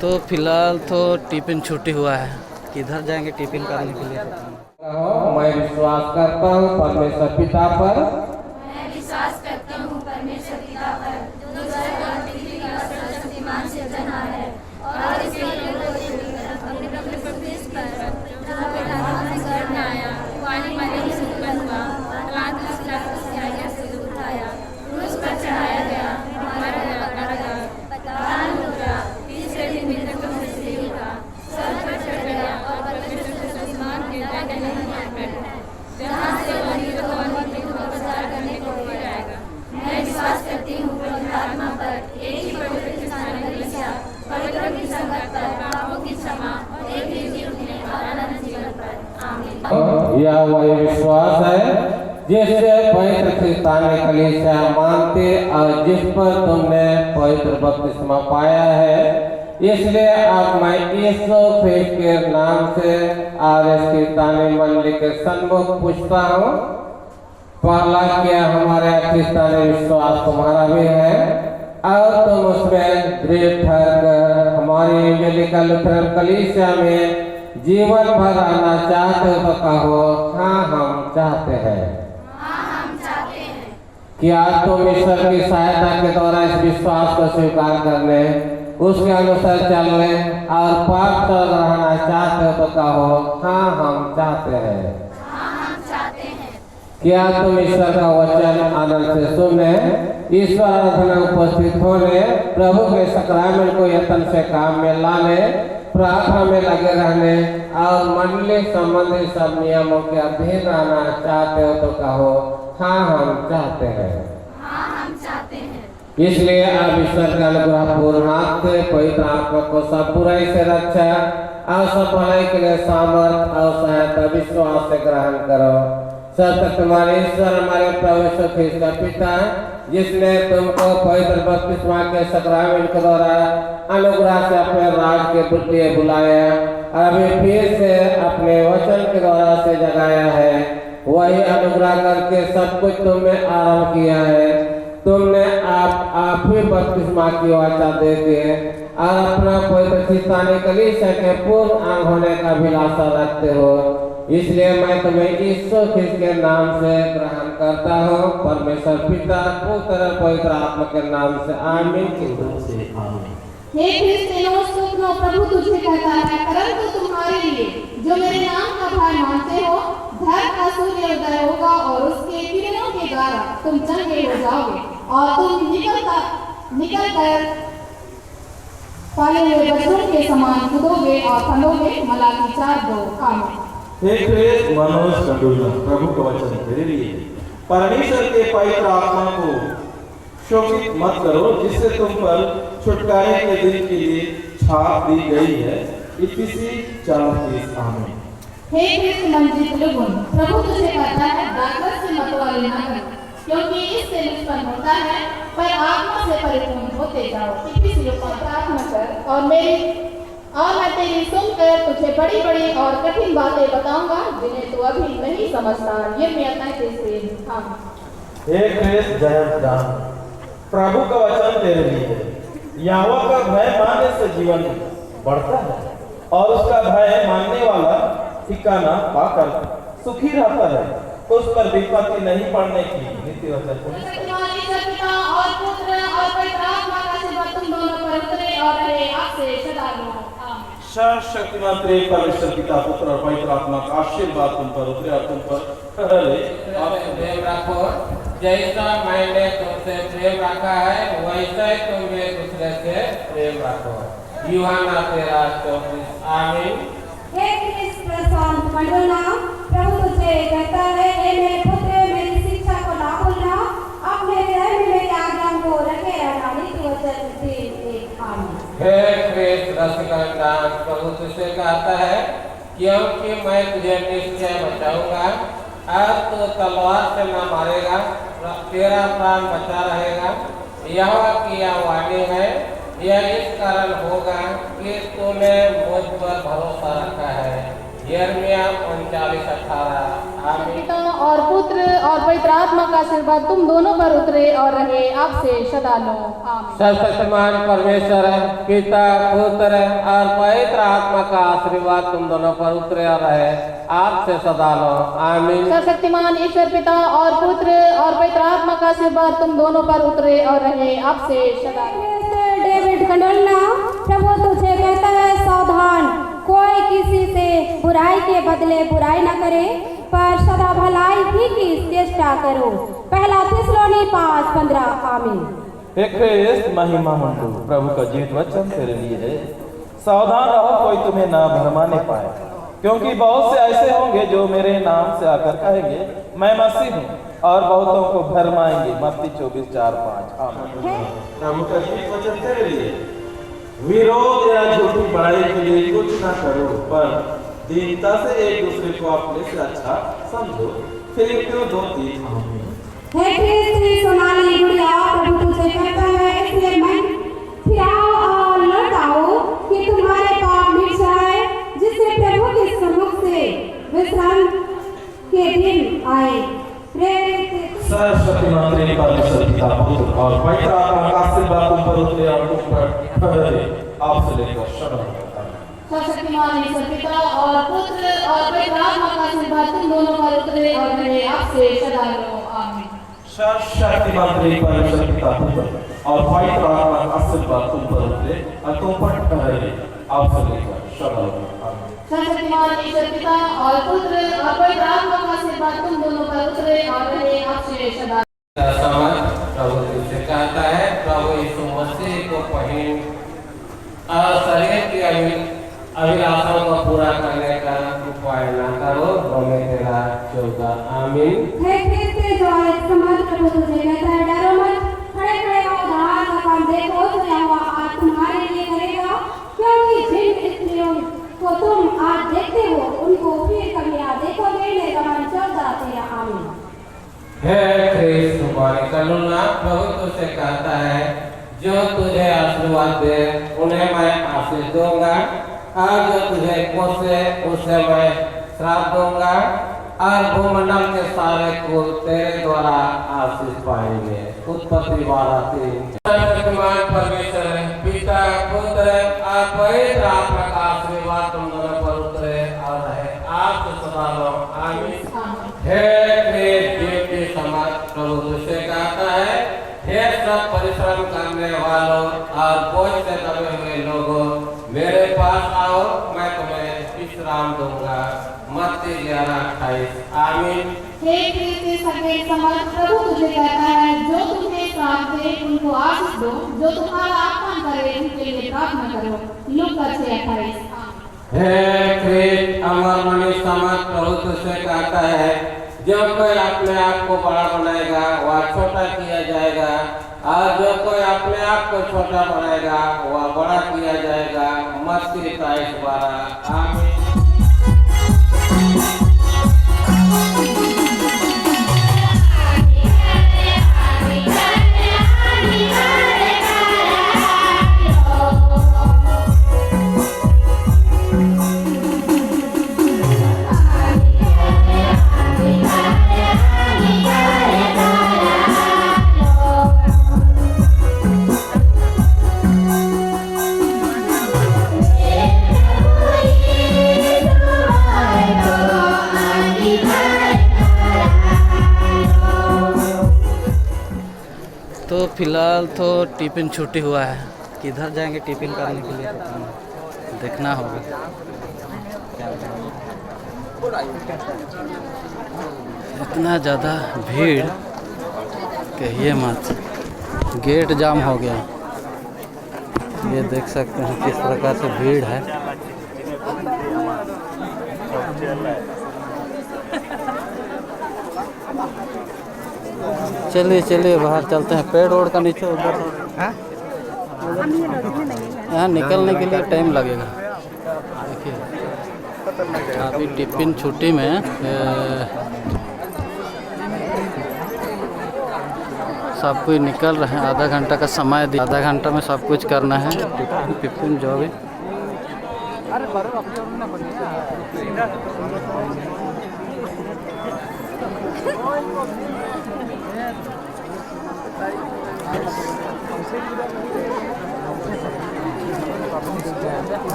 तो फिलहाल तो टिफिन छुट्टी हुआ है, किधर जाएंगे टिफिन करने के लिए। मैं विश्वास करता हूँ परमेश्वर पिता पर, मैं विश्वास करता हूँ परमेश्वर पिता पर, जो स्वर्ग और पृथ्वी का सर्वशक्तिमान सिरजनहार है, और इसके अपने प्रभु क्रूस पर जहाँ पे धार्मिक स्वर्ग में आया, वाणी मरियम से उत्पन्न हुआ, पिलातुस की आज्ञा से उठाया, क्रूस पर चढ़ाया गया, मारा गया, दान हो गया, तीसरे दिन मृतकों में से उठा, स्वर्ग पर चढ़ गया और परमेश्वर के शक्तिमान के दाहिने हाथ पर बैठा, जहाँ से वह मृतकों और जीवितों का प्रचार करने को फिर आएगा। मैं विश्वास करती हूँ पवित्र आत्मा पर, एक ही पवित्र स्नान कलीसिया, पवित्रों की संगत पर, पापों की क्षमा और एक ही जी उठने और अनंत जीवन पर। आमीन। यह वही विश्वास है जिससे पवित्र क्रिस्तानी कलीसिया मानते और जिस पर तुमने पवित्र बपतिस्मा पाया है। इसलिए अब मैं यीशु ख्रिस्त के नाम से आज इस क्रिस्तानी मंडली के सन्मुख पूछता हूँ, पहला क्या हमारा क्रिस्तानी विश्वास तुम्हारा भी है और तुम उसमें दृढ़ ठहर हमारी एंजेलिकल लूथरन कलीसिया में जीवन भर आना चाहते हो तो कहो हाँ हम चाहते हैं। हाँ हम चाहते हैं। क्या तुम ईश्वर की सहायता के द्वारा इस विश्वास को स्वीकार करने, उसके अनुसार चलने और पाप तक रहना चाहते हो तो कहो हाँ हम चाहते हैं। हाँ हम चाहते हैं। क्या तुम ईश्वर का वचन आनंद से सुनने, ईश्वर आराधना उपस्थित होने, प्रभु के सक्रामेंट को यत्न से काम में लाने, प्रार्थना में लगे रहने और मंडली संबंधी सब नियमों के अधीन रहना चाहते हो तो कहो हाँ हम चाहते हैं। हाँ हम चाहते हैं। इसलिए आप ईश्वर का अनुग्रह पूर्ण हाथ से पवित्र आत्मा को सब बुराई से रक्षा और सब भलाई के लिए सामर्थ और सहायता विश्वास से ग्रहण करो। सर्वशक्तिमान ईश्वर हमारे प्रभु यीशु ख्रिस्त का पिता, जिसने तुमको पवित्र बपतिस्मा के सक्रामेंट के द्वारा अनुग्रह से अपने राज के लिए बुलाया और अभी फिर से अपने वचन के द्वारा से जगाया है, वही अनुग्रह करके सब कुछ तुमने आरंभ किया है। तुमने आप ही बपतिस्मा की वाचा देके और अपना पवित्र क्रिस्तानी कलीसिया के पूर्ण अंग होने का अभिलाषा रखते हो। इसलिए मैं तुम्हें यीशु ख्रिस्त के नाम से ग्रहण करता हूँ, परमेश्वर पिता पुत्र पवित्र आत्मा के नाम से आमीन। हे क्रिस्तियानो सुनो, प्रभु तुझे कहता है, परंतु तुम्हारे लिए जो मेरे नाम का भय मानते हो, धर्म का सूर्य उदय होगा और उसके किरणों के द्वारा तुम चंगे हो जाओगे और तुम निकल कर पाले हुए बच्चों के समान कूदोगे और फलोगे। मलाकी 4:2। आमीन। हे मनोज कंडूला, प्रभु का वचन तेरे लिए। परमेश्वर के पवित्र आत्मा को शोकित मत करो, जिससे तुम पर छुटकारे के दिन के लिए छाप दी गई है। इफिसी 4:30। आमीन। हे क्रिस्त मंजिल लोगों, प्रभु तुझे कहता है, दाखलत से मतवाले न कर, क्योंकि इससे निष्पन्न होता है, पर आत्मा से परिपूर्ण होते जाओ। इफिसियों पर प्रार्थना कर और मैं तेरी सुनकर तुझे बड़ी बड़ी और कठिन बातें बताऊंगा, जिन्हें तू अभी नहीं समझता। यिर्मयाह 33:3। आमीन। हे क्रिस्त जयदान, प्रभु का वचन तेरे लिए है। यहोवा का भय मानने से जीवन बढ़ता है और उसका भय मानने वाला ठिकाना पाकर सुखी रहता है। उस पर विपत्ति नहीं पड़ने की नीति वचन। पिता और पुत्र और पवित्र आत्मा का आशीर्वाद तुम दोनों पर उतरे और रहे आज से सदा। आमीन। सर्वशक्तिमान परमेश्वर पिता पुत्र और पवित्र आत्मा का आशीर्वाद तुम पर उतरे और तुम पर रहे। प्रेम रखो, जैसा मैंने तुमसे प्रेम रखा है वैसा ही तुम एक दूसरे से प्रेम रखो। यूहन्ना 13:34। आमीन। हे क्रिस्त प्रशांत मंडोला, प्रभु तुझे कहता है, हे मेरे पुत्र, मेरी शिक्षा को ना भूलना, अपने हृदय में मेरी आज्ञाओं को रखे रहना। नीति वचन 3:1। आमीन। हे क्रिस्त रसिकदान, प्रभु तुझसे कहता है, क्योंकि मैं तुझे निश्चय बचाऊंगा, आज तो तलवार से न मारेगा, तेरा प्राण बचा रहेगा। यहोवा की यह वाणी है, यह इस कारण होगा कि तूने मुझ पर भरोसा रखा है। यिर्मयाह 39:18। आमीन। पिता और पुत्र और पवित्र आत्मा का आशीर्वाद तुम दोनों पर उतरे और रहे आपसे सदा लो। आमीन। सर्वशक्तिमान परमेश्वर पिता पुत्र और पवित्र आत्मा का आशीर्वाद तुम दोनों पर उतरे और रहे आपसे सदा लो। आमीन। सर्वशक्तिमान ईश्वर पिता और पुत्र और पवित्र आत्मा का आशीर्वाद तुम दोनों पर उतरे और रहे आपसे सदा लो। डेविड कंडोलना, प्रभु तुझे कहता है सावधान, कोई किसी से बुराई के बदले बुराई न करे, पर सदा भलाई ही की चेष्टा करो। पहला थिस्सलुनी 5:15। आमीन। हे ख्रिस्त महिमा मंडू, प्रभु का जीवित वचन तेरे लिए है। सावधान रहो, कोई तुम्हें ना भरमाने पाए, क्योंकि बहुत से ऐसे होंगे जो मेरे नाम से आकर कहेंगे मैं मसीह हूँ, और बहुतों को भरमाएंगे। मत्ती 24:4-5। आमीन। प्रभु का जीवित वचन तेरे लिए। विरोध या झूठी बड़ाई के लिए कुछ ना करो, पर दीनता से एक दूसरे को अपने से अच्छा समझो। फिलिप्पियों 2:3। आमीन। हे ख्रिस्त सोनाली गुड़िया, प्रभु तुझे कहता है इसलिए मन फिराओ और लौट आओ कि तुम्हारे पाप मिट जाए, जिससे प्रभु के सम्मुख से विश्राम के दिन आए। सर्वशक्तिमान परमेश्वर पिता पुत्र और पवित्र आत्मा का आशीर्वाद तुम पर उतरे और तुम पर ठहरे आपसे लेकर सदा। सर्वशक्तिमान ईश्वर पिता और पुत्र और पवित्र आत्मा का आशीर्वाद तुम दोनों पर उतरे और रहे आपसे सदा लो। आमीन। सर्वशक्तिमान परमेश्वर पिता पुत्र और पवित्र आत्मा का आशीर्वाद तुम पर उतरे और तुम पर ठहरे आपसे लेकर सदा। आमीन। सर्वशक्तिमान ईश्वर पिता और पुत्र और पवित्र आत्मा का आशीर्वाद तुम दोनों पर उतरे और रहे आपसे सदा। समझ प्रभु तुझसे कहता है, प्रभु यीशु मसीह को पहन और शरीर की अभिलाषाओं को पूरा करने का उपाय न करो। रोमे 13:14। आमीन। हे ख्रिस्त जो एक समझ, प्रभु तुझे कहता है डरो मत, खड़े खड़े हो, उधार का काम देखो तो यहोवा आज तुम्हारे लिए करेगा, क्योंकि जिन स्त्रियों को तुम आज देखते हो उनको फिर कभी ना देखोगे। निर्गमन 14:13। आमीन। हे ख्रिस्त तुम्हारी करुणा, प्रभु तुझसे कहता है जो तुझे आशीर्वाद दे उन्हें मैं आशीष दूंगा, और जो तुझे कोसे उसे मैं श्राप दूंगा, और भूमंडल के सारे कुल तेरे द्वारा आशीष पाएंगे। उत्पत्ति 12:3। सर्वशक्तिमान परमेश्वर पिता पुत्र और पवित्र आत्मा का आशीर्वाद तुम दोनों पर उतरे और रहे आपसे सदा लो। आमीन। हे ख्रिस्त समाज, प्रभु तुझसे कहता है हे सब परिश्रम करने वालों और बोझ से दबे हुए लोगों, मेरे पास आओ, मैं तुम्हें विश्राम दूंगा। मत्ती 11:28। आमीन। हे ख्रिस्त सके समझ, प्रभु तुझे कहता है जो तुम्हें श्राप दे उनको आशीष दो, जो तुम्हारा अपमान करे उनके लिए प्रार्थना करो। लूका 6:28। हे ख्रिस्त अमर मनीष समझ, प्रभु तुझसे कहता है जो कोई अपने आप को बड़ा बनाएगा वह छोटा किया जाएगा, और जो कोई अपने आप को छोटा बनाएगा वह बड़ा किया जाएगा। मत्ती 23:12। आमीन। तो फिलहाल तो टिफिन छुट्टी हुआ है, किधर जाएंगे टिफिन करने के लिए देखना होगा। इतना ज़्यादा भीड़ कहिए मत, गेट जाम हो गया। ये देख सकते हैं किस प्रकार से भीड़ है। चलिए चलिए बाहर चलते हैं, पेड़ ओड़ का नीचे उधर यहाँ निकलने के लिए टाइम लगेगा। देखिए अभी टिफिन छुट्टी में सब कोई निकल रहे हैं। आधा घंटा का समय दिया, आधा घंटा में सब कुछ करना है। टिफिन जो भी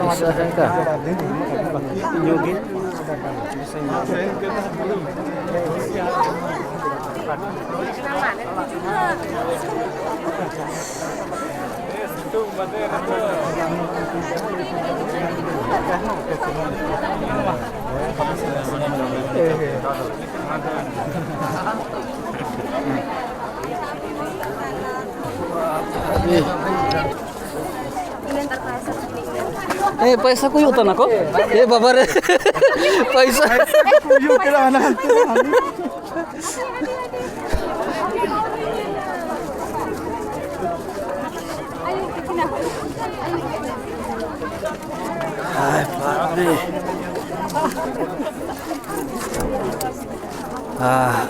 ऐसा है क्या? ए पैसा कोई होता ना को ए बाबा रे पैसा हाय बाप रे।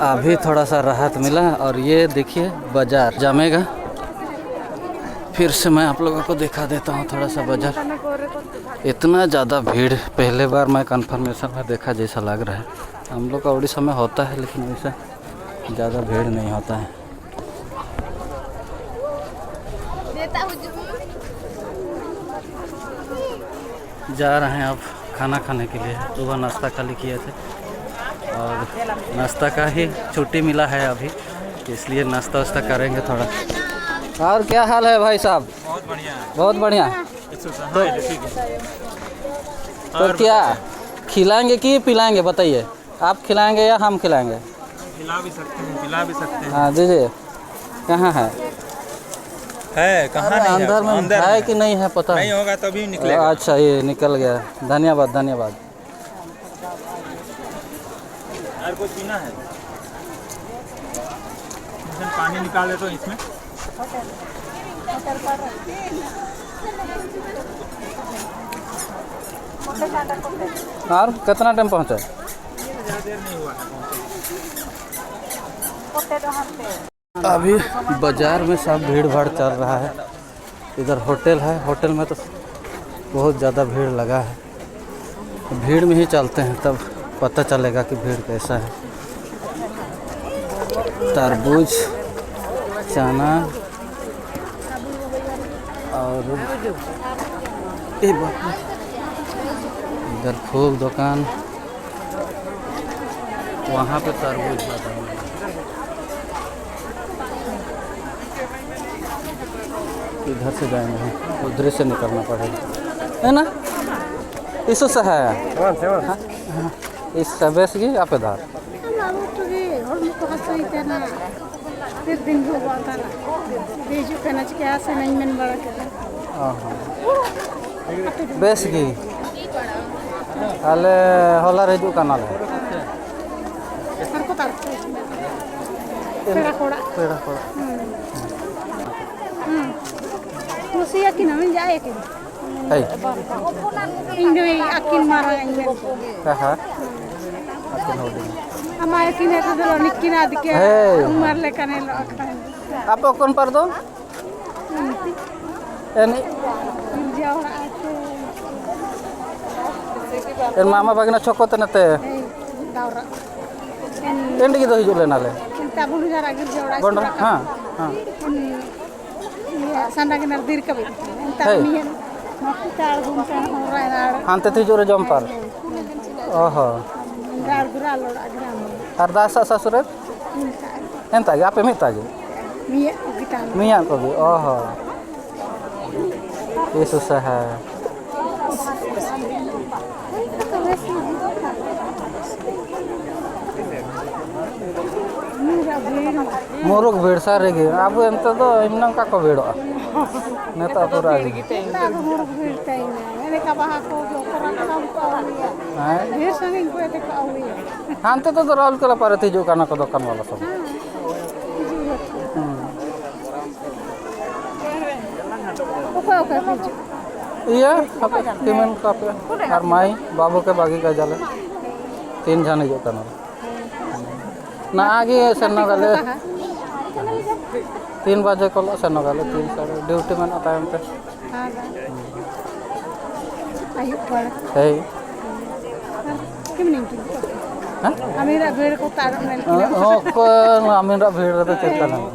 अभी थोड़ा सा राहत मिला और ये देखिए बाजार जमेगा। फिर से मैं आप लोगों को दिखा देता हूँ थोड़ा सा बाजार। इतना ज़्यादा भीड़ पहले बार मैं कन्फर्मेशन में देखा जैसा लग रहा है। हम लोग का उड़ीसा में होता है लेकिन वैसा ज़्यादा भीड़ नहीं होता है। जा रहे हैं अब खाना खाने के लिए। सुबह नाश्ता खाली किए थे और नाश्ता का ही छुट्टी मिला है अभी, इसलिए नाश्ता वास्ता करेंगे थोड़ा। और क्या हाल है भाई साहब? बहुत बढ़िया है। बहुत बढ़िया। तो क्या खिलाएंगे कि पिलाएंगे बताइए? आप खिलाएंगे या हम खिलाएंगे? खिला भी सकते हैं, पिला भी सकते हैं। हाँ दीजिए। कहाँ है? कहाँ नहीं है? अंदर में अंदर है कि नहीं है पता नहीं होगा तभी निकलेगा। अच्छा ये निकल गया। धन्यवाद धन्यवाद। यार कुछ पीना है? पानी निकाल दे तो इसमें। और कितना टाइम पहुँचा? देर नहीं हुआ है। अभी बाजार में सब भीड़ भाड़ चल रहा है। इधर होटल है, होटल में तो बहुत ज़्यादा भीड़ लगा है। भीड़ में ही चलते हैं तब पता चलेगा कि भीड़ कैसा है। तरबूज, चना और इधर फूल दुकान, वहाँ पे तरबूज ज़्यादा है। इधर से जाएंगे, उधर से निकलना पड़ेगा है ना? इसो से है हाँ, हाँ। इस सबे से आप इधर बेस की अले होला रेजू काना ले पेड़ा कोड़ा Musia kina menjaya kini. hey Indo akin marah ini. कहा akin holding Amaya kina tu dulu nikina dike. Hey. Umar lekane lo akan. apa kon par do ini Jauh aku. en mama bagina chokot nate Daura. endi gitu hijau lena le Kita bulu jara agir jauh. bon ha ha Sanda kena dir kabi. Entah Hey. mian. Kita gumkan orang dar. ante ti jore jompar oho Dar gural lo agram. ardasa sasuret enta ga ape mita ge Mia kita. miya ko ge oho ये susah है Murah beli. मोरुक भीड़ सारे गे अब एंत तो इमनम का को भीड़ नेता पूरा गे Kita murah beli taina. Ini kabah aku orang orang kau ya. हैं Dia sanging kau itu kau ya. हांते तो राहुल के पारे थी जो काना को दुकान वाला सब Oke puji. iya apa timen kape और माई बाबू के बागी का जाले 3 जन जो काना ना आगे सन्ना गाले 3 बजे को सन्ना गाले 3 साढ़े ड्यूटी में टाइम पे Ayuh pala. Hey. Gimana ini? Hah? Amira beli kok taruh nanti. Oh, amin rak bhir rada cerita lang.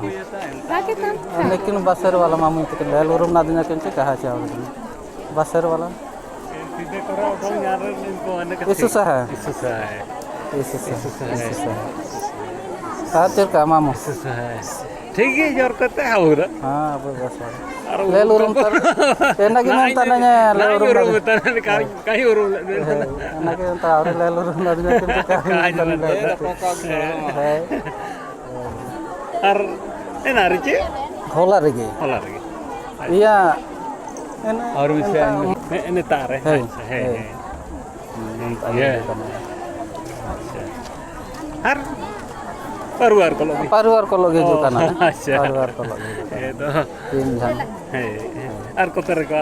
Lagi kan? लेकिन बसर वाला मामू तो ले लो रूम ना देना किंचे कहा चाहो बसर वाला सीधे करो तो यार इनको आने का इसु सा है इससे है इसु सा हाँ तेरे का मामू इससे है ठीक है जोर करते हैं और हाँ अब बस ले लो रूम तर तेना की नंता नया ले लो रूम ना कहीं और ना की नंता और ले लो रूम ना देना किंचे कहा है और एना रिचे होला रगे होला रगे iya और मिसे एने तार है है ये हर परिवार को लोग जो करना है अच्छा परिवार को लोग ये तो 3 जन है और को तरह का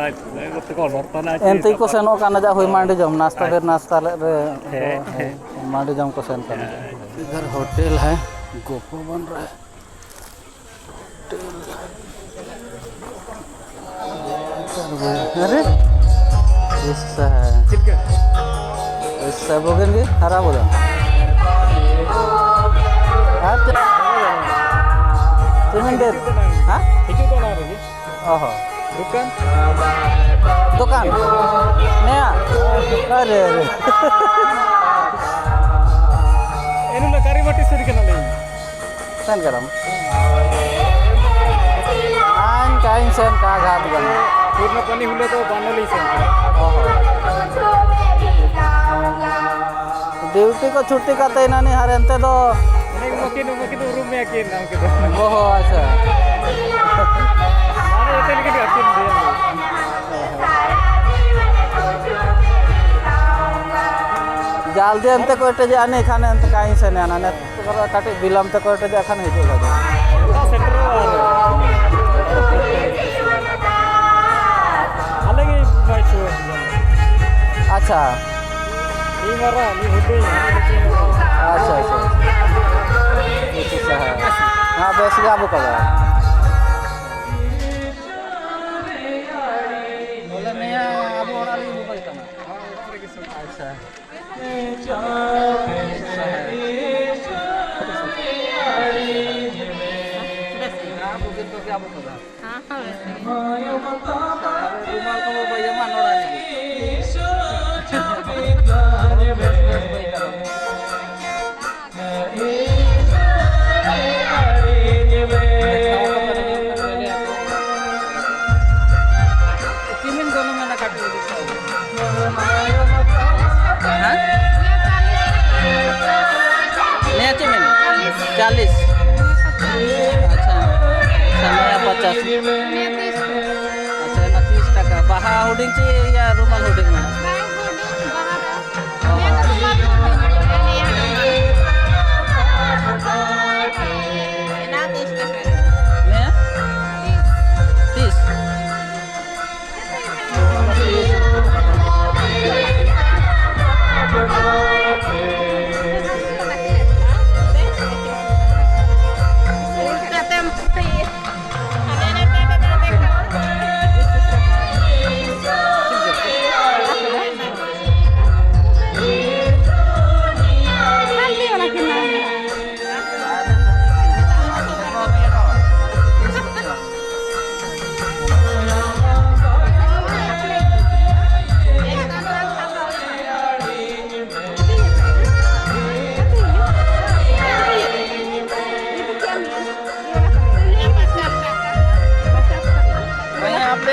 तो कौन होता ना एंती को सेनो काना जा होई मांडी जम नाश्ता फिर नाश्ता रे मांडी जम को सेन करना इधर होटल है गोपो बन रहा है अरे इससे है इससे बोलेंगे हरा बोला Cimendet, hah? itu तो ना रही Oh, दुकान दुकान, नया, अरे एनु ना कारी मटी सरी के ना ले सेन करम, आन काइन सेन का घाट गन, पूर्ण पानी हुले तो बानली से ओह, ड्यूटी को छुट्टी का तो इन्होंने हर अंते तो मकिन रूम में आके नाम के ओह अच्छा अरे ये तेल के आके दे जाल दे अंते कोटे जाने खाने अंते काइन से ने आना तो काटे बिलम तो कोटे जा खाने ही चला सेंटर अलग ही मैच हुआ अच्छा ये मारा ये होते अच्छा itu sah nah besi abu kalau boleh nih abu orang ini bukan itu अच्छा abu gitu ke abu kalau rumah kamu bayaman orang ini चालीस अच्छा sama 50 अच्छा 30 टका बाहा होर्डिंग चाहिए या रुमाल होर्डिंग में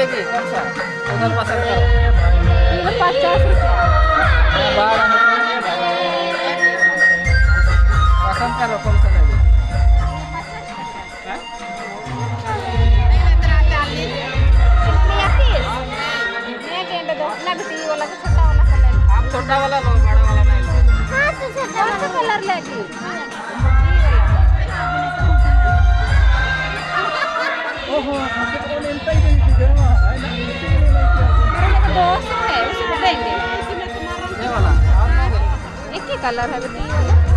कौन सा उधर पसंद करो 50 रुपया पसंद करो कौन सा लेंगे आप छोटा वाला लो बड़ा वाला नहीं लो हाँ तो छोटा कलर लेगी ओहो दोस्त है उसको देंगे ये वाला एक ही कलर है